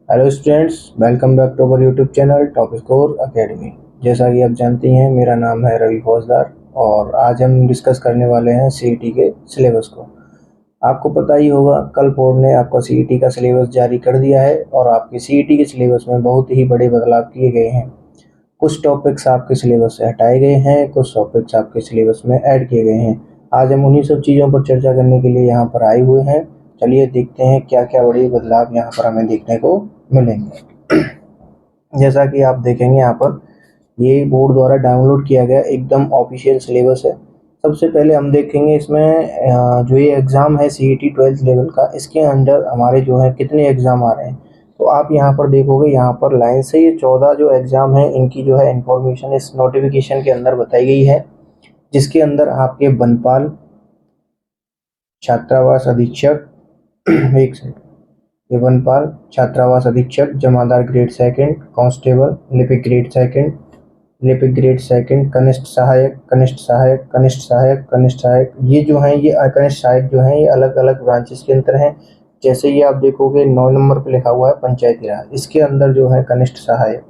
Hello students, welcome back to our YouTube channel top score academy. जैसा कि आप जानती हैं, मेरा नाम है रवि फौजदार और आज हम डिस्कस करने वाले हैं सीईटी के सिलेबस को। आपको पता ही होगा, कल बोर्ड ने आपका सीईटी का सिलेबस जारी कर दिया है और आपके सीईटी के सिलेबस में बहुत ही बड़े बदलाव किए गए हैं। कुछ टॉपिक्स आपके सिलेबस से हटाए गए हैं, कुछ टॉपिक्स आपके सिलेबस में ऐड किए गए हैं। आज हम उन्हीं सब चीज़ों पर चर्चा करने के लिए यहाँ पर आए हुए हैं। चलिए देखते हैं क्या क्या बड़े बदलाव यहाँ पर हमें देखने को मिलेंगे। जैसा कि आप देखेंगे यहाँ पर, ये बोर्ड द्वारा डाउनलोड किया गया एकदम ऑफिशियल सिलेबस है। सबसे पहले हम देखेंगे इसमें जो ये एग्ज़ाम है सीईटी 12th लेवल का, इसके अंदर हमारे जो है कितने एग्ज़ाम आ रहे हैं। तो आप यहाँ पर देखोगे, यहाँ पर लाइन से ये 14 जो एग्ज़ाम है इनकी जो है इंफॉर्मेशन इस नोटिफिकेशन के अंदर बताई गई है। जिसके अंदर आपके बनपाल, छात्रावास अधीक्षक एक सेकंड, ये वनपाल, छात्रावास अधीक्षक, जमादार ग्रेड सेकंड, कांस्टेबल, लिपिक ग्रेड सेकंड, लिपिक ग्रेड सेकंड, कनिष्ठ सहायक, कनिष्ठ सहायक, कनिष्ठ सहायक, कनिष्ठ सहायक, ये जो हैं ये कनिष्ठ सहायक जो हैं ये अलग अलग ब्रांचेस के अंदर हैं। जैसे ये आप देखोगे 9 नंबर पे लिखा हुआ है पंचायती राज, इसके अंदर जो है कनिष्ठ सहायक।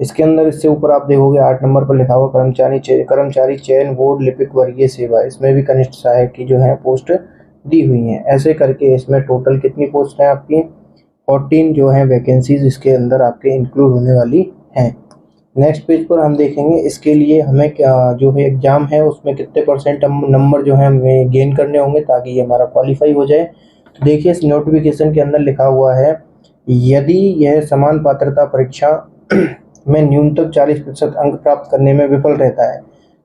इसके अंदर इससे ऊपर आप देखोगे 8 नंबर पर लिखा हुआ कर्मचारी चयन बोर्ड लिपिक वर्गीय सेवा, इसमें भी कनिष्ठ सहायक की जो है पोस्ट दी हुई हैं। ऐसे करके इसमें टोटल कितनी पोस्ट हैं आपकी, 14 जो है वैकेंसीज इसके अंदर आपके इंक्लूड होने वाली हैं। नेक्स्ट पेज पर हम देखेंगे इसके लिए हमें क्या जो है एग्जाम है उसमें कितने परसेंट नंबर जो है हमें गेन करने होंगे ताकि ये हमारा क्वालिफाई हो जाए। तो देखिए, इस नोटिफिकेशन के अंदर लिखा हुआ है, यदि यह समान पात्रता परीक्षा में न्यूनतम 40% अंक प्राप्त करने में विफल रहता है,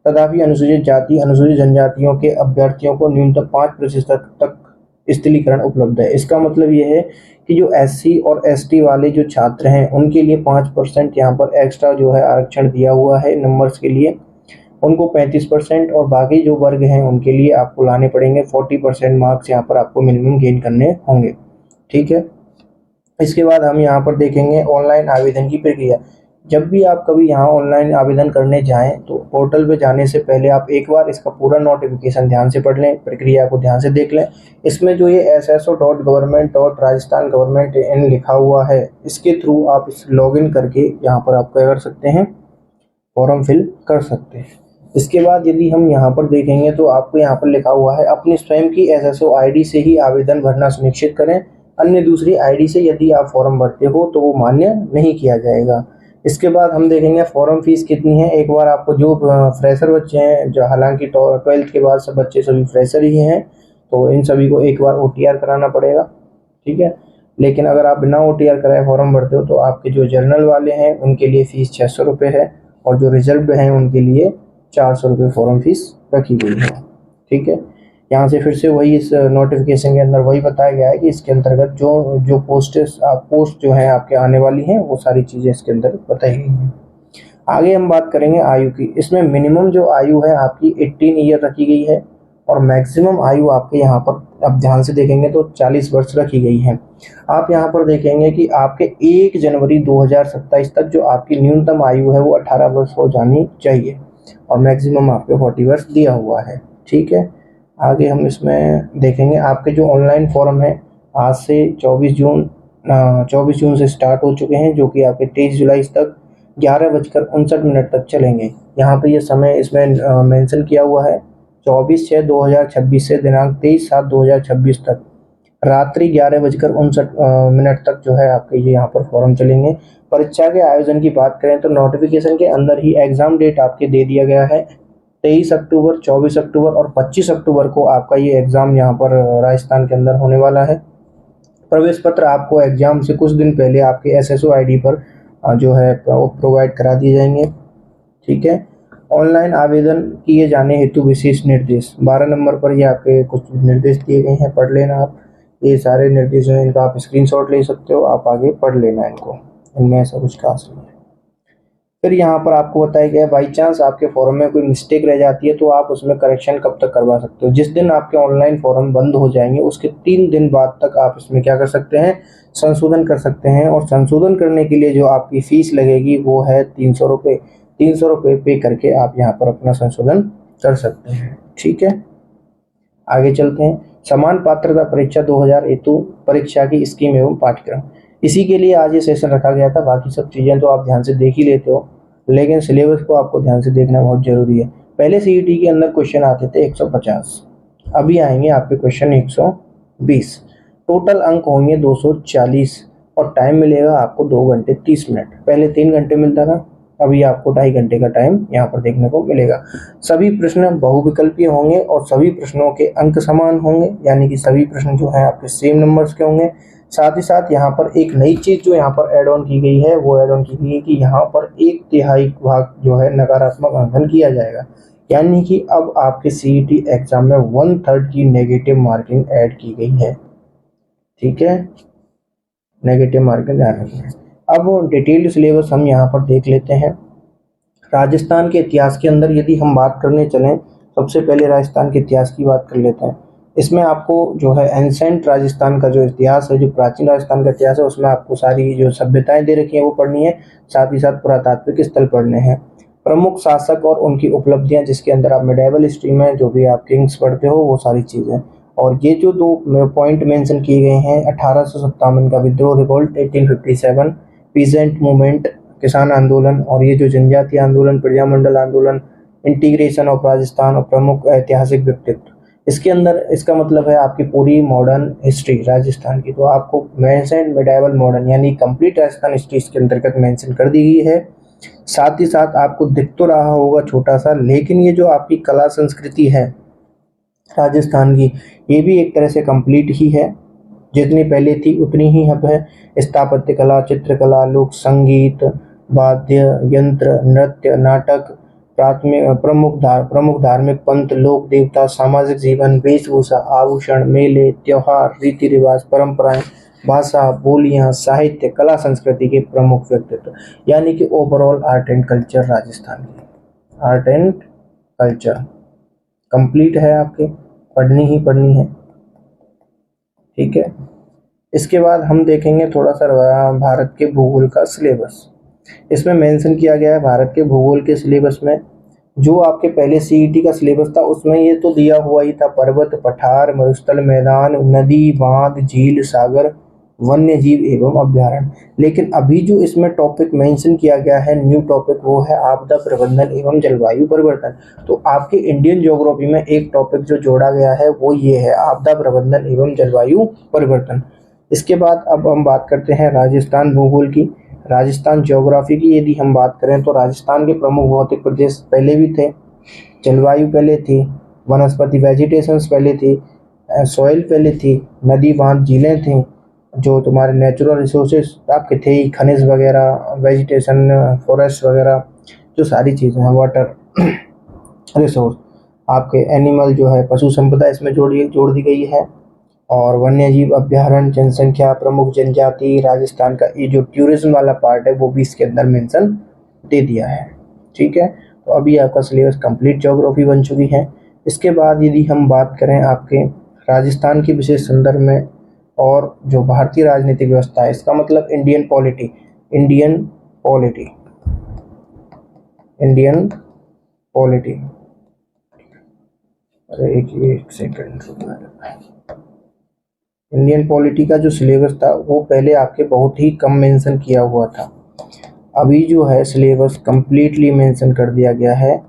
तथापि अनुसूचित जाति अनुसूचित जनजातियों के अभ्यर्थियों को न्यूनतम 5% तक स्थिरीकरण उपलब्ध है। इसका मतलब ये है कि जो एससी और एसटी वाले जो छात्र हैं उनके लिए 5% यहाँ पर एक्स्ट्रा जो है आरक्षण दिया हुआ है नंबर्स के लिए। उनको 35% और बाकी जो वर्ग हैं उनके लिए आपको लाने पड़ेंगे 40% मार्क्स, यहाँ पर आपको मिनिमम गेन करने होंगे। ठीक है। इसके बाद हम यहाँ पर देखेंगे ऑनलाइन आवेदन की प्रक्रिया। जब भी आप कभी यहाँ ऑनलाइन आवेदन करने जाएं तो पोर्टल पे जाने से पहले आप एक बार इसका पूरा नोटिफिकेशन ध्यान से पढ़ लें, प्रक्रिया को ध्यान से देख लें। इसमें जो ये sso.government.rajasthan.government.in लिखा हुआ है, इसके थ्रू आप इस लॉगिन करके यहाँ पर आप क्या कर सकते हैं, फॉर्म फिल कर सकते हैं। इसके बाद यदि हम यहाँ पर देखेंगे तो आपको यहाँ पर लिखा हुआ है, अपनी स्वयं की एसएसओ आईडी से ही आवेदन भरना सुनिश्चित करें। अन्य दूसरी आईडी से यदि आप फॉर्म भरते हो तो वो मान्य नहीं किया जाएगा। इसके बाद हम देखेंगे फॉर्म फीस कितनी है। एक बार आपको जो फ्रेशर बच्चे हैं, जो हालांकि 12th के बाद सब बच्चे सभी फ्रेशर ही हैं, तो इन सभी को एक बार ओटीआर कराना पड़ेगा। ठीक है। लेकिन अगर आप बिना ओटीआर कराए फॉर्म भरते हो तो आपके जो जर्नल वाले हैं उनके लिए फ़ीस 600 रुपये है और जो रिजर्व्ड हैं उनके लिए 400 रुपये फॉर्म फीस रखी गई है। ठीक है। यहाँ से फिर से वही इस नोटिफिकेशन के अंदर वही बताया गया है कि इसके अंतर्गत जो जो पोस्ट जो है आपके आने वाली हैं वो सारी चीज़ें इसके अंदर बताई गई हैं। आगे हम बात करेंगे आयु की। इसमें मिनिमम जो आयु है आपकी 18 ईयर रखी गई है और मैक्सिमम आयु आपके यहाँ पर अब ध्यान से देखेंगे तो 40 वर्ष रखी गई है। आप यहाँ पर देखेंगे कि आपके 1 जनवरी 2027 तक जो आपकी न्यूनतम आयु है वो 18 वर्ष हो जानी चाहिए और मैक्सिमम आपके 40 वर्ष दिया हुआ है। ठीक है। आगे हम इसमें देखेंगे आपके जो ऑनलाइन फॉर्म है आज से 24 जून से स्टार्ट हो चुके हैं, जो कि आपके 23 जुलाई तक 11:59 तक चलेंगे। यहाँ पे ये समय इसमें मेंशन किया हुआ है, 24/6/2026 से दिनांक 23/7/2026 तक रात्रि 11:59 तक जो है आपके ये यहाँ पर फॉर्म चलेंगे। परीक्षा के आयोजन की बात करें तो नोटिफिकेशन के अंदर ही एग्जाम डेट आपके दे दिया गया है। 23 अक्टूबर, 24 अक्टूबर और 25 अक्टूबर को आपका ये एग्ज़ाम यहाँ पर राजस्थान के अंदर होने वाला है। प्रवेश पत्र आपको एग्जाम से कुछ दिन पहले आपके एसएसओ आईडी पर जो है वो प्रोवाइड करा दिए जाएंगे। ठीक है। ऑनलाइन आवेदन किए जाने हेतु विशेष निर्देश 12 नंबर पर ये आपके कुछ निर्देश दिए गए हैं, पढ़ लेना आप। ये सारे निर्देश जो हैं इनका आप स्क्रीनशॉट ले सकते हो, आप आगे पढ़ लेना इनको, इनमें ऐसा कुछ खास नहीं है। फिर यहाँ पर आपको बताया गया है, बाई चांस आपके फॉर्म में कोई मिस्टेक रह जाती है तो आप उसमें करेक्शन कब तक करवा सकते हो। जिस दिन आपके ऑनलाइन फॉर्म बंद हो जाएंगे उसके 3 दिन बाद तक आप इसमें क्या कर सकते हैं, संशोधन कर सकते हैं। और संशोधन करने के लिए जो आपकी फ़ीस लगेगी वो है 300 रुपये। 300 रुपये पे करके आप यहाँ पर अपना संशोधन कर सकते हैं। ठीक है। आगे चलते हैं, समान पात्रता परीक्षा 2000 हेतु परीक्षा की स्कीम एवं पाठ्यक्रम। इसी के लिए आज ये सेशन रखा गया था। बाकी सब चीज़ें तो आप ध्यान से देख ही लेते हो, लेकिन सिलेबस को आपको ध्यान से देखना बहुत ज़रूरी है। पहले सीईटी के अंदर क्वेश्चन आते थे 150, अभी आएंगे आपके क्वेश्चन 120। टोटल अंक होंगे 240 और टाइम मिलेगा आपको 2 घंटे 30 मिनट। पहले 3 घंटे मिलता था, अभी आपको 2.5 घंटे का टाइम यहाँ पर देखने को मिलेगा। सभी प्रश्न बहुविकल्पीय होंगे और सभी प्रश्नों के अंक समान होंगे, यानी कि सभी प्रश्न जो है आपके सेम नंबर्स के होंगे। साथ ही साथ यहाँ पर एक नई चीज़ जो यहाँ पर ऐड ऑन की गई है, वो ऐड ऑन की गई है कि यहाँ पर 1/3 भाग जो है नकारात्मक अंकन किया जाएगा, यानी कि अब आपके सीईटी एग्जाम में 1/3 की नेगेटिव मार्किंग ऐड की गई है। ठीक है, नेगेटिव मार्किंग ध्यान रखना। अब डिटेल्ड सिलेबस हम यहाँ पर देख लेते हैं। राजस्थान के इतिहास के अंदर यदि हम बात करने चलें, सबसे पहले राजस्थान के इतिहास की बात कर लेते हैं। इसमें आपको जो है एंसेंट राजस्थान का जो इतिहास है, जो प्राचीन राजस्थान का इतिहास है, उसमें आपको सारी जो सभ्यताएं दे रखी हैं वो पढ़नी है। साथ ही साथ पुरातात्विक स्थल पढ़ने हैं, प्रमुख शासक और उनकी उपलब्धियां, जिसके अंदर आप मिडेवल हिस्ट्री में जो भी आप किंग्स पढ़ते हो वो सारी चीज़ें। और ये जो 2 पॉइंट मेंशन किए गए हैं, 1857 का विद्रोह रिवोल्ट, 1857 पीजेंट मूवमेंट किसान आंदोलन, और ये जो जनजातीय आंदोलन, प्रजामंडल आंदोलन, इंटीग्रेशन ऑफ राजस्थान और प्रमुख ऐतिहासिक व्यक्तित्व, इसके अंदर इसका मतलब है आपकी पूरी मॉडर्न हिस्ट्री राजस्थान की। तो आपको मेंशन मिडाइवल मॉडर्न यानी कंप्लीट राजस्थान हिस्ट्री इसके अंतर्गत मेंशन कर दी गई है। साथ ही साथ आपको दिख तो रहा होगा छोटा सा, लेकिन ये जो आपकी कला संस्कृति है राजस्थान की, ये भी एक तरह से कंप्लीट ही है। जितनी पहले थी उतनी ही अब है। स्थापत्य कला, चित्रकला, लोक संगीत, वाद्य यंत्र, नृत्य, नाटक, प्राथमिक प्रमुख धार्मिक पंथ, लोक देवता, सामाजिक जीवन, वेशभूषा, आभूषण, मेले, त्योहार, रीति रिवाज, परंपराएं, भाषा, बोलियां, साहित्य, कला संस्कृति के प्रमुख व्यक्तित्व, यानी कि overall art and culture Rajasthan की आर्ट एंड कल्चर कंप्लीट है, आपके पढ़नी ही पढ़नी है। ठीक है, इसके बाद हम देखेंगे थोड़ा सा भारत के भूगोल का सिलेबस। इसमें मेंशन किया गया है भारत के भूगोल के सिलेबस में, जो आपके पहले सीईटी का सिलेबस था उसमें ये तो दिया हुआ ही था, पर्वत, पठार, मरुस्थल, मैदान, नदी, बांध, झील, सागर, वन्य जीव एवं अभ्यारण्य। लेकिन अभी जो इसमें टॉपिक मेंशन किया गया है, न्यू टॉपिक, वो है आपदा प्रबंधन एवं जलवायु परिवर्तन। तो आपके इंडियन ज्योग्राफी में एक टॉपिक जो जोड़ा गया है वो ये है, आपदा प्रबंधन एवं जलवायु परिवर्तन। इसके बाद अब हम बात करते हैं राजस्थान भूगोल की। राजस्थान ज्योग्राफी की यदि हम बात करें तो राजस्थान के प्रमुख भौतिक प्रदेश पहले भी थे, जलवायु पहले थी, वनस्पति वेजिटेशंस पहले थी, सॉइल पहले थी, नदी, बांध, झीलें थी, जो तुम्हारे नेचुरल रिसोर्सेज आपके थे, खनिज वगैरह, वेजिटेशन, फॉरेस्ट वगैरह, जो सारी चीज़ें हैं, वाटर रिसोर्स, आपके एनिमल जो है पशु संपदा इसमें जोड़ दी गई है। और वन्य जीव अभ्यारण्य, जनसंख्या, प्रमुख जनजाति, राजस्थान का ये जो टूरिज्म वाला पार्ट है वो भी इसके अंदर मेंशन दे दिया है। ठीक है, तो अभी आपका सिलेबस कंप्लीट ज्योग्राफी बन चुकी है। इसके बाद यदि हम बात करें आपके राजस्थान की विशेष संदर्भ में और जो भारतीय राजनीतिक व्यवस्था है, इसका मतलब इंडियन पॉलिटी, इंडियन पॉलिटी। अरे एक सेकंड, इंडियन पॉलिटी का जो सिलेबस था वो पहले आपके बहुत ही कम मेंशन किया हुआ था, अभी जो है सिलेबस कंप्लीटली मेंशन कर दिया गया है।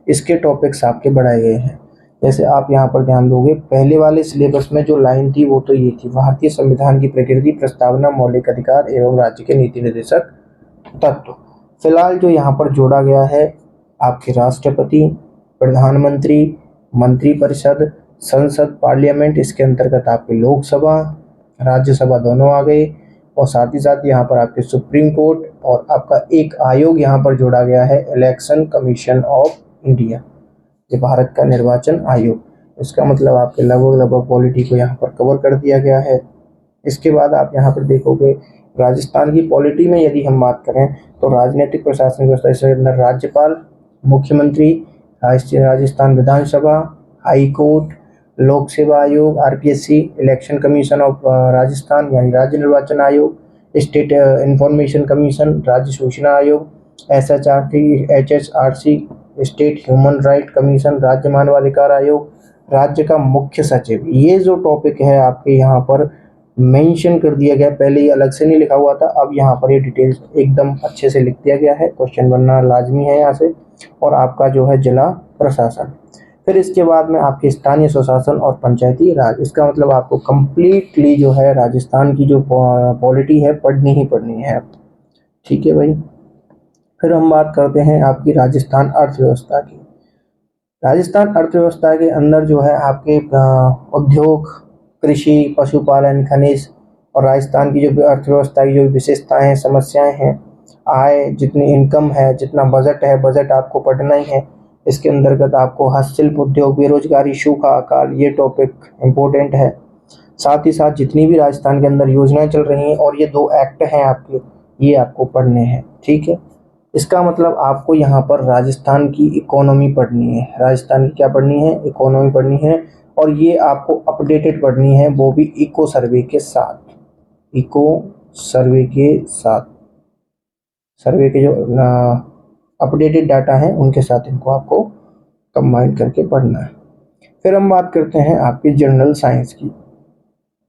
इसके टॉपिक्स आपके बढ़ाए गए हैं। जैसे आप यहाँ पर ध्यान दोगे, पहले वाले सिलेबस में जो लाइन थी वो तो ये थी, भारतीय संविधान की प्रकृति, प्रस्तावना, मौलिक अधिकार एवं राज्य के नीति निर्देशक तत्व। फिलहाल जो यहाँ पर जोड़ा गया है आपके राष्ट्रपति, प्रधानमंत्री, मंत्रिपरिषद, संसद, पार्लियामेंट, इसके अंतर्गत आपके लोकसभा, राज्यसभा दोनों आ गए। और साथ ही साथ यहाँ पर आपके सुप्रीम कोर्ट और आपका एक आयोग यहाँ पर जोड़ा गया है, इलेक्शन कमीशन ऑफ इंडिया, ये भारत का निर्वाचन आयोग। इसका मतलब आपके लगभग पॉलिटी को यहाँ पर कवर कर दिया गया है। इसके बाद आप यहाँ पर देखोगे राजस्थान की पॉलिटी में यदि हम बात करें तो राजनीतिक प्रशासन व्यवस्था, इसके अंदर राज्यपाल, मुख्यमंत्री, राजस्थान विधानसभा, हाई कोर्ट, लोक सेवा आयोग, RPSC, election commission of Rajasthan यानी राज्य निर्वाचन आयोग, स्टेट इंफॉर्मेशन कमीशन, राज्य सूचना आयोग, एचएचआरसी, स्टेट ह्यूमन राइट कमीशन, राज्य मानवाधिकार आयोग, राज्य का मुख्य सचिव। ये जो टॉपिक है आपके यहाँ पर मेंशन कर दिया गया। पहले ये अलग से नहीं लिखा हुआ था, अब यहाँ पर ये डिटेल्स एकदम अच्छे से लिख दिया गया है। क्वेश्चन बनना लाजमी है यहाँ से। और आपका जो है जिला प्रशासन, फिर इसके बाद में आपके स्थानीय स्वशासन और पंचायती राज। इसका मतलब आपको कंप्लीटली जो है राजस्थान की जो पॉलिटी है पढ़नी ही पढ़नी है। ठीक है भाई। फिर हम बात करते हैं आपकी राजस्थान अर्थव्यवस्था की। राजस्थान अर्थव्यवस्था के अंदर जो है आपके उद्योग, कृषि, पशुपालन, खनिज और राजस्थान की जो अर्थव्यवस्था की जो विशेषताएं हैं, समस्याएं हैं, आय जितनी इनकम है, जितना बजट है, बजट आपको पढ़ना ही है। इसके अंतर्गत आपको हस्तशिल्प उद्योग, बेरोजगारी, सूखा, अकाल, ये टॉपिक इम्पोर्टेंट है। साथ ही साथ जितनी भी राजस्थान के अंदर योजनाएं चल रही हैं और ये 2 एक्ट हैं आपके, ये आपको पढ़ने हैं। ठीक है। इसका मतलब आपको यहाँ पर राजस्थान की इकोनॉमी पढ़नी है। राजस्थान की क्या पढ़नी है? इकोनॉमी पढ़नी है। और ये आपको अपडेटेड पढ़नी है, वो भी इको सर्वे के साथ। इको सर्वे के साथ, सर्वे के जो अपडेटेड डाटा हैं उनके साथ इनको आपको कंबाइन करके पढ़ना है। फिर हम बात करते हैं आपकी जनरल साइंस की।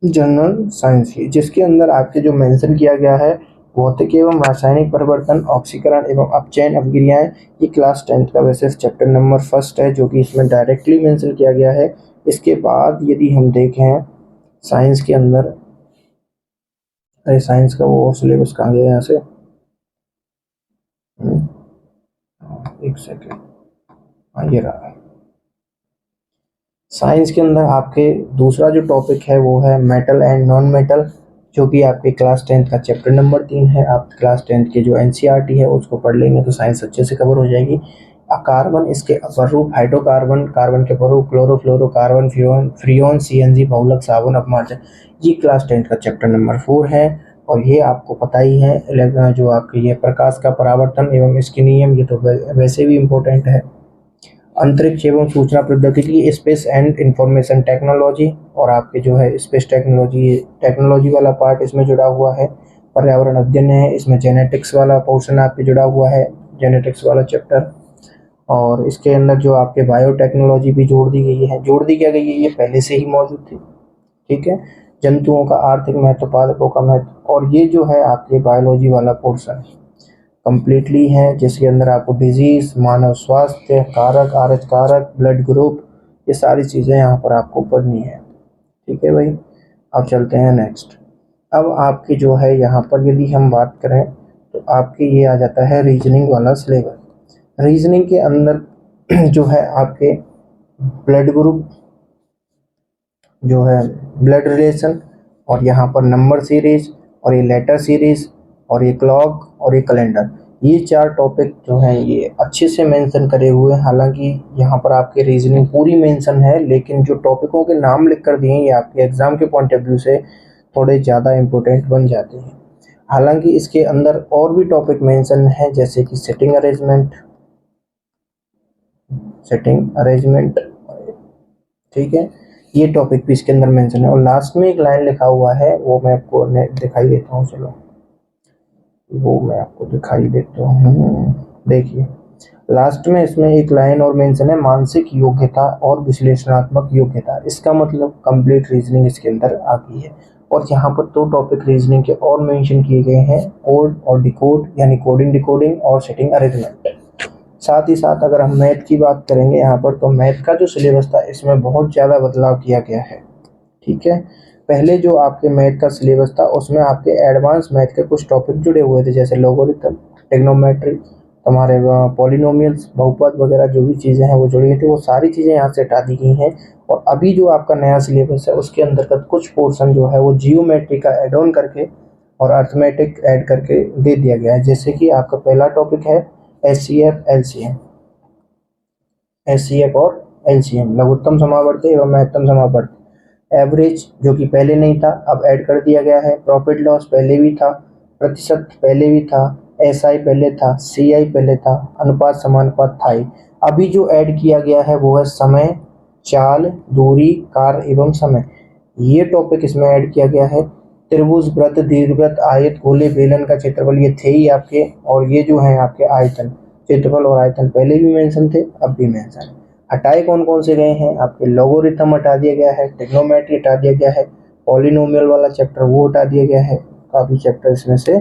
जनरल साइंस की जिसके अंदर आपके जो मेंशन किया गया है भौतिक एवं रासायनिक परिवर्तन, ऑक्सीकरण एवं अपचयन अभिक्रियाएं, ये क्लास 10th का वैसे चैप्टर नंबर 1 है, जो कि इसमें डायरेक्टली मेंशन किया गया है। इसके बाद यदि हम देखें साइंस के अंदर, अरे साइंस का वो सिलेबस कहाँ गया यहाँ से, एक सेकेंड, हाँ ये रहा। साइंस के अंदर आपके दूसरा जो टॉपिक है वो है मेटल एंड नॉन मेटल, जो कि आपके क्लास 10th का चैप्टर नंबर 3 है। आप क्लास 10th के जो एनसीईआरटी है उसको पढ़ लेंगे तो साइंस अच्छे से कवर हो जाएगी। कार्बन, इसके अपरूप हाइड्रोकार्बन, कार्बन के अपरूप क्लोरोफ्लोरोकार्बन, फ्रियोन, सीएनजी, बहुलक, साबुन, अपमार्जन, ये क्लास 10th का चैप्टर नंबर 4 है। और ये आपको पता ही है, जो आपके ये प्रकाश का परावर्तन एवं इसके नियम, ये तो वैसे भी इम्पोर्टेंट है। अंतरिक्ष एवं सूचना प्रौद्योगिकी, स्पेस एंड इंफॉर्मेशन टेक्नोलॉजी, और आपके जो है स्पेस टेक्नोलॉजी, टेक्नोलॉजी वाला पार्ट इसमें जुड़ा हुआ है। पर्यावरण अध्ययन है, इसमें जेनेटिक्स वाला पोर्शन आपके जुड़ा हुआ है, जेनेटिक्स वाला चैप्टर। और इसके अंदर जो आपके बायोटेक्नोलॉजी भी जोड़ दी गई है। जोड़ दी क्या गई है, ये पहले से ही मौजूद थी। ठीक है। जंतुओं का आर्थिक महत्व, पादपों का महत्व, और ये जो है आपके बायोलॉजी वाला पोर्शन कंप्लीटली है, जिसके अंदर आपको डिजीज, मानव स्वास्थ्य कारक, आरएच कारक, ब्लड ग्रुप, ये सारी चीज़ें यहाँ पर आपको पढ़नी है। ठीक है भाई। अब चलते हैं नेक्स्ट। अब आपकी जो है यहाँ पर यदि हम बात करें तो आपके ये आ जाता है रीजनिंग वाला सिलेबस। रीजनिंग के अंदर जो है आपके ब्लड ग्रुप, जो है ब्लड रिलेशन, और यहाँ पर नंबर सीरीज, और ये लेटर सीरीज, और ये क्लॉक, और ये कैलेंडर, ये 4 टॉपिक जो हैं ये अच्छे से मेंशन करे हुए हैं। हालांकि यहाँ पर आपके रीजनिंग पूरी मेंशन है, लेकिन जो टॉपिकों के नाम लिख कर दिए हैं ये आपके एग्जाम के पॉइंट ऑफ व्यू से थोड़े ज़्यादा इम्पोर्टेंट बन जाते हैं। हालांकि इसके अंदर और भी टॉपिक मेंशन है, जैसे कि सेटिंग अरेंजमेंट, ठीक है, ये टॉपिक भी इसके अंदर मेंशन है। और लास्ट में एक लाइन लिखा हुआ है, वो मैं आपको दिखाई देता हूँ। चलो वो मैं आपको दिखाई देता हूँ। देखिए लास्ट में इसमें एक लाइन और मेंशन है, मानसिक योग्यता और विश्लेषणात्मक योग्यता। इसका मतलब कंप्लीट रीजनिंग इसके अंदर आ गई है। और यहाँ पर 2 टॉपिक रीजनिंग के और मेंशन किए गए हैं, कोड और डिकोड, यानी कोडिंग डिकोडिंग और सेटिंग अरेंजमेंट। साथ ही साथ अगर हम मैथ की बात करेंगे यहाँ पर, तो मैथ का जो सिलेबस था इसमें बहुत ज़्यादा बदलाव किया गया है। ठीक है। पहले जो आपके मैथ का सिलेबस था उसमें आपके एडवांस मैथ के कुछ टॉपिक जुड़े हुए थे, जैसे लोगरिथम, ट्रिग्नोमेट्री, हमारे पॉलिनोमियल्स, बहुपद वगैरह जो भी चीज़ें हैं वो जुड़ी हुई थी, वो सारी चीज़ें यहाँ से हटा दी गई हैं। और अभी जो आपका नया सिलेबस है उसके अंतर्गत कुछ पोर्शन जो है वो जियोमेट्री का एड ऑन करके और अर्थमेटिक ऐड करके दे दिया गया है। जैसे कि आपका पहला टॉपिक है एचसीएफ एलसीएम, एचसीएफ और एलसीएम, लघुत्तम समावर्ती एवं महत्तम समावर्ती। एवरेज जो कि पहले नहीं था अब ऐड कर दिया गया है। प्रॉफिट लॉस पहले भी था, प्रतिशत पहले भी था, एसआई पहले था, सीआई पहले था, अनुपात समानुपात था ही। अभी जो ऐड किया गया है वो है समय, चाल, दूरी, कार्य एवं समय, ये टॉपिक इसमें ऐड किया गया है। त्रिभुज, वृत्त, दीर्घवृत्त, आयत, गोले, बेलन का क्षेत्रफल, ये थे ही आपके। और ये जो है आपके आयतन, क्षेत्रफल और आयतन पहले भी मेंशन थे, अब भी मेंशन है। हटाए कौन कौन से गए हैं, आपके लोगोरिथम हटा दिया गया है, ट्रिग्नोमेट्री हटा दिया गया है, पॉलिनोमियल वाला चैप्टर वो हटा दिया गया है, काफ़ी चैप्टर इसमें से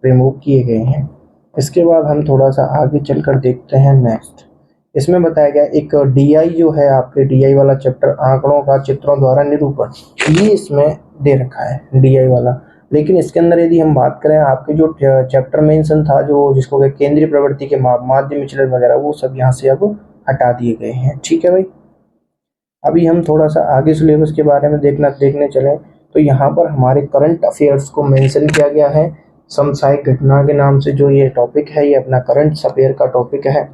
रिमूव किए गए हैं। इसके बाद हम थोड़ा सा आगे चलकर देखते हैं नेक्स्ट। इसमें बताया गया एक डीआई जो है, आपके डीआई वाला चैप्टर आंकड़ों का चित्रों द्वारा निरूपण, ये इसमें दे रखा है डीआई वाला। लेकिन इसके अंदर यदि हम बात करें, आपके जो चैप्टर मेंशन था जो जिसको कहते केंद्रीय प्रवृत्ति के माध्य विचलन वगैरह, वो सब यहाँ से अब हटा दिए गए हैं। ठीक है भाई, अभी हम थोड़ा सा आगे सिलेबस के बारे में देखने चलें तो यहाँ पर हमारे करंट अफेयर्स को मेंशन किया गया है। समसामयिक घटना के नाम से जो ये टॉपिक है, ये अपना करंट अफेयर का टॉपिक है।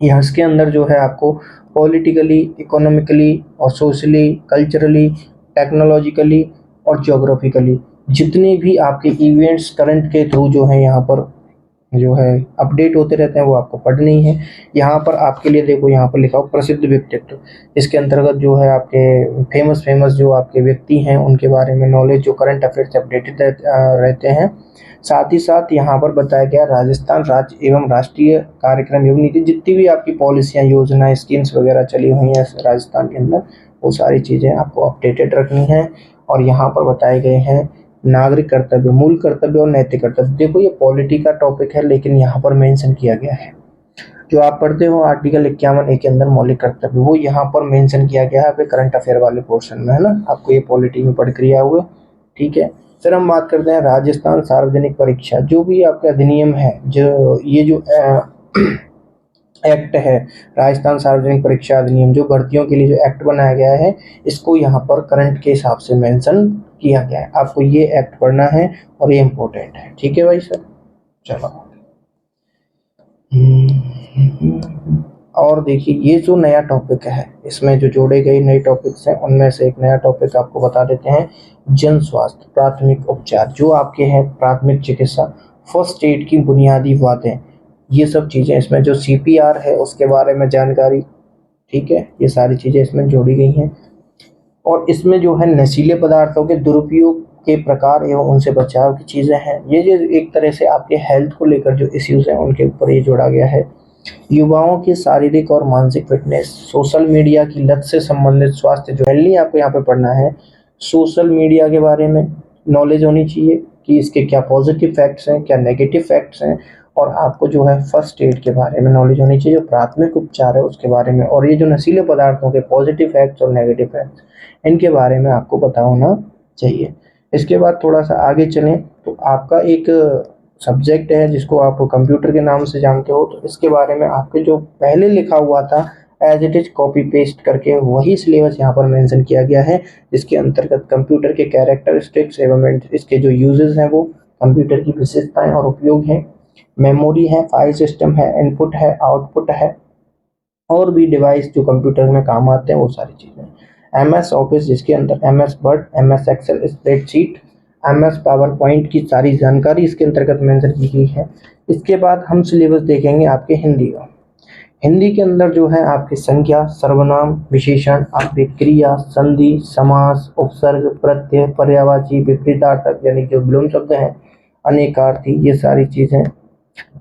यहाँ इसके अंदर जो है आपको पॉलिटिकली, इकोनॉमिकली और सोशली, कल्चरली, टेक्नोलॉजिकली और ज्योग्राफिकली जितने भी आपके इवेंट्स करंट के थ्रू जो है यहाँ पर जो है अपडेट होते रहते हैं, वो आपको पढ़नी है। यहाँ पर आपके लिए देखो, यहाँ पर लिखा हो प्रसिद्ध व्यक्तित्व, इसके अंतर्गत जो है आपके फेमस जो आपके व्यक्ति हैं उनके बारे में नॉलेज, जो करंट अफेयर से अपडेटेड रहते हैं। साथ ही साथ यहाँ पर बताया गया राजस्थान राज्य एवं राष्ट्रीय कार्यक्रम एवं नीति, जितनी भी आपकी पॉलिसियाँ, योजनाएं, स्कीम्स वगैरह चली हुई हैं राजस्थान के अंदर, वो सारी चीज़ें आपको अपडेटेड रखनी है। और यहाँ पर बताए गए हैं नागरिक कर्तव्य, मूल कर्तव्य और नैतिक कर्तव्य। देखो ये पॉलिटी का टॉपिक है, लेकिन यहाँ पर मेंशन किया गया है, जो आप पढ़ते हो आर्टिकल 51A के अंदर मौलिक कर्तव्य, वो यहाँ पर मेंशन किया गया है आपके करंट अफेयर वाले पोर्शन में, है ना। आपको ये पॉलिटी में पढ़ कर आया हुआ, ठीक है। फिर हम बात करते हैं राजस्थान सार्वजनिक परीक्षा, जो भी आपका अधिनियम है, जो ये जो एक्ट है, राजस्थान सार्वजनिक परीक्षा अधिनियम, जो भर्तियों के लिए जो एक्ट बनाया गया है, इसको यहाँ पर करंट के हिसाब से मेंशन किया गया है। आपको ये एक्ट पढ़ना है और ये इम्पोर्टेंट है, ठीक है भाई सर। चलो और देखिए, ये जो नया टॉपिक है, इसमें जो जोड़े गए नए टॉपिक्स हैं, उनमें से एक नया टॉपिक आपको बता देते हैं, जन स्वास्थ्य प्राथमिक उपचार, जो आपके हैं प्राथमिक चिकित्सा, फर्स्ट एड की बुनियादी बातें, ये सब चीज़ें इसमें, जो CPR है उसके बारे में जानकारी, ठीक है, ये सारी चीज़ें इसमें जोड़ी गई हैं। और इसमें जो है नशीले पदार्थों के दुरुपयोग के प्रकार एवं उनसे बचाव की चीज़ें हैं। ये जो एक तरह से आपके हेल्थ को लेकर जो इश्यूज हैं, उनके ऊपर ये जोड़ा गया है। युवाओं की शारीरिक और मानसिक फिटनेस, सोशल मीडिया की लत से संबंधित स्वास्थ्य, जो मेनली आपको यहाँ पे पढ़ना है, सोशल मीडिया के बारे में नॉलेज होनी चाहिए कि इसके क्या पॉजिटिव फैक्ट्स हैं, क्या नेगेटिव फैक्ट्स हैं, और आपको जो है फर्स्ट एड के बारे में नॉलेज होनी चाहिए, जो प्राथमिक उपचार है उसके बारे में, और ये जो नशीले पदार्थों के पॉजिटिव फैक्ट्स और नेगेटिव फैक्ट्स, इनके बारे में आपको पता होना चाहिए। इसके बाद थोड़ा सा आगे चलें तो आपका एक सब्जेक्ट है जिसको आप कंप्यूटर के नाम से जानते हो, तो इसके बारे में आपके जो पहले लिखा हुआ था as it is copy paste करके वही सिलेबस यहाँ पर मेंशन किया गया है, जिसके अंतर्गत कंप्यूटर के कैरेक्टरिस्टिक्स एवं इसके जो यूजेस हैं, वो कंप्यूटर की विशेषताएं और उपयोग हैं, मेमोरी है, फाइल सिस्टम है, इनपुट है, आउटपुट है, और भी डिवाइस जो कंप्यूटर में काम आते हैं, वो सारी चीज़ें। MS ऑफिस, जिसके अंदर MS word, MS excel, spreadsheet, MS power point की सारी जानकारी इसके अंतर्गत मेंशन की गई है। इसके बाद हम सिलेबस देखेंगे आपके हिंदी का। हिंदी के अंदर जो है आपकी संख्या, सर्वनाम, विशेषण, आपकी क्रिया, संधि, समास, उपसर्ग, प्रत्यय, पर्यायवाची, विपरीतार्थक यानी जो विलोम शब्द हैं, अनेकार्थी, ये सारी चीज़ें।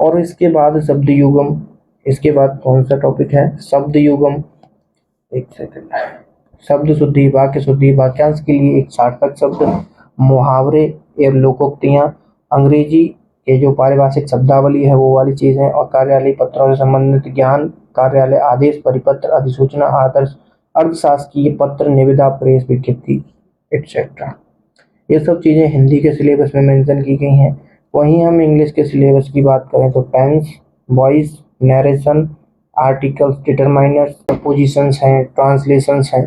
और इसके बाद शब्द युगम, इसके बाद कौन सा टॉपिक है, शब्द युगम, एक सेकंड, शब्द शुद्धि, वाक्य शुद्धि, वाक्यांश के लिए एक सार्थक शब्द, मुहावरे एवं लोकोक्तियाँ, अंग्रेजी के जो पारिभाषिक शब्दावली है वो वाली चीज़ है, और कार्यालय पत्रों से संबंधित ज्ञान, कार्यालय आदेश, परिपत्र, अधिसूचना, आदर्श, अर्थशास्त्रीय पत्र, निविदा, प्रेस विज्ञप्ति एक्सेट्रा, ये सब चीज़ें हिंदी के सिलेबस में मेंशन की गई हैं। वहीं हम इंग्लिश के सिलेबस की बात करें तो tense, voice, narration, articles, determiners, prepositions हैं, ट्रांसलेशंस हैं,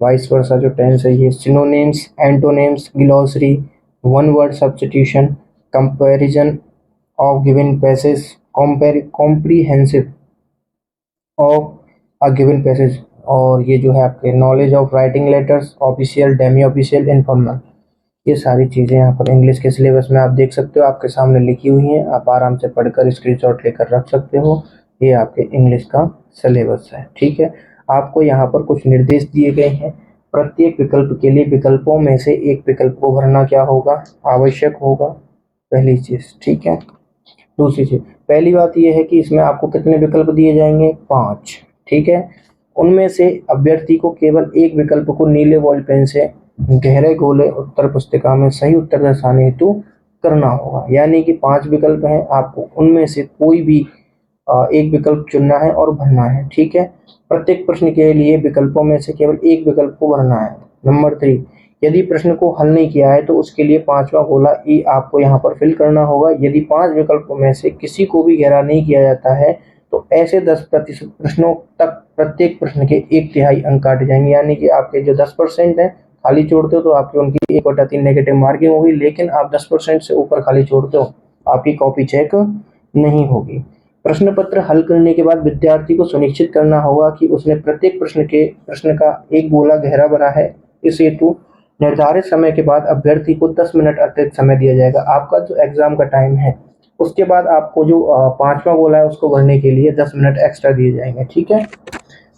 वाइस वर्सा जो टेंस है ये, synonyms, antonyms, glossary, one word substitution, comparison of given passage, comprehensive of a given passage, और ये जो है आपके knowledge of writing letters, official, demi official, informal, ये सारी चीज़ें यहाँ पर इंग्लिश के सिलेबस में आप देख सकते हो, आपके सामने लिखी हुई हैं, आप आराम से पढ़कर स्क्रीनशॉट लेकर रख सकते हो। ये आपके इंग्लिश का सिलेबस है, ठीक है। आपको यहाँ पर कुछ निर्देश दिए गए हैं, प्रत्येक विकल्प के लिए विकल्पों में से एक विकल्प को भरना क्या होगा, आवश्यक होगा, पहली चीज़, ठीक है। दूसरी चीज़, पहली बात यह है कि इसमें आपको कितने विकल्प दिए जाएंगे, 5, ठीक है। उनमें से अभ्यर्थी को केवल एक विकल्प को नीले बॉल पेन से गहरे गोले उत्तर पुस्तिका में सही उत्तर दर्शाने हेतु करना होगा। यानी कि 5 विकल्प हैं, आपको उनमें से कोई भी एक विकल्प चुनना है और भरना है। ठीक है, प्रत्येक प्रश्न के लिए विकल्पों में से केवल एक विकल्प को भरना है। नंबर 3, यदि प्रश्न को हल नहीं किया है तो उसके लिए 5वां गोला ई आपको यहाँ पर फिल करना होगा। यदि 5 विकल्पों में से किसी को भी गहरा नहीं किया जाता है तो ऐसे 10% प्रश्नों तक प्रत्येक प्रश्न के 1/3 अंक काटे जाएंगे। यानी कि आपके जो 10% है खाली छोड़ते हो तो आपकी उनकी 1/3 नेगेटिव मार्किंग होगी, लेकिन आप 10% से ऊपर खाली छोड़ते हो आपकी कॉपी चेक नहीं होगी। प्रश्न पत्र हल करने के बाद विद्यार्थी को सुनिश्चित करना होगा कि उसने प्रत्येक प्रश्न का एक गोला गहरा भरा है। इस हेतु निर्धारित समय के बाद अभ्यर्थी को 10 मिनट अतिरिक्त समय दिया जाएगा। आपका जो एग्जाम का टाइम है उसके बाद आपको जो 5वां गोला है उसको भरने के लिए 10 मिनट एक्स्ट्रा दिए जाएंगे। ठीक है,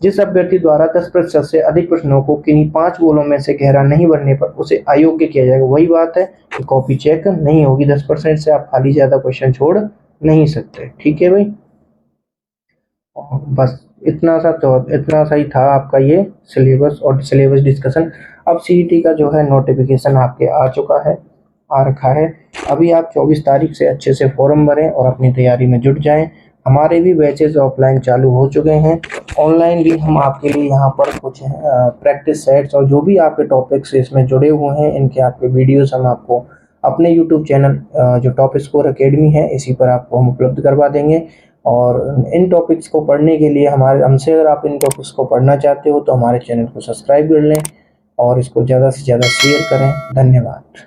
जिस अभ्यर्थी द्वारा 10% से अधिक प्रश्नों को किन्हीं 5 गोलों में से गहरा नहीं भरने पर उसे अयोग्य किया जाएगा। वही बात है कि कॉपी चेक नहीं होगी, 10% से आप खाली ज्यादा क्वेश्चन छोड़ नहीं सकते। ठीक है भाई, बस इतना सा ही था आपका ये सिलेबस और सिलेबस डिस्कशन। अब सीईटी का जो है नोटिफिकेशन आपके आ रखा है। अभी आप 24 तारीख से अच्छे से फॉर्म भरें और अपनी तैयारी में जुट जाएं। हमारे भी बैचेज ऑफलाइन चालू हो चुके हैं, ऑनलाइन भी हम आपके लिए यहाँ पर कुछ प्रैक्टिस सेट्स और जो भी आपके टॉपिक्स इसमें जुड़े हुए हैं इनके आपके वीडियोस हम आपको अपने यूट्यूब चैनल जो टॉप स्कोर अकेडमी है इसी पर आपको हम उपलब्ध करवा देंगे। और इन टॉपिक्स को पढ़ने के लिए हमसे अगर आप इन टॉपिक्स को पढ़ना चाहते हो तो हमारे चैनल को सब्सक्राइब कर लें और इसको ज़्यादा से ज़्यादा शेयर करें। धन्यवाद।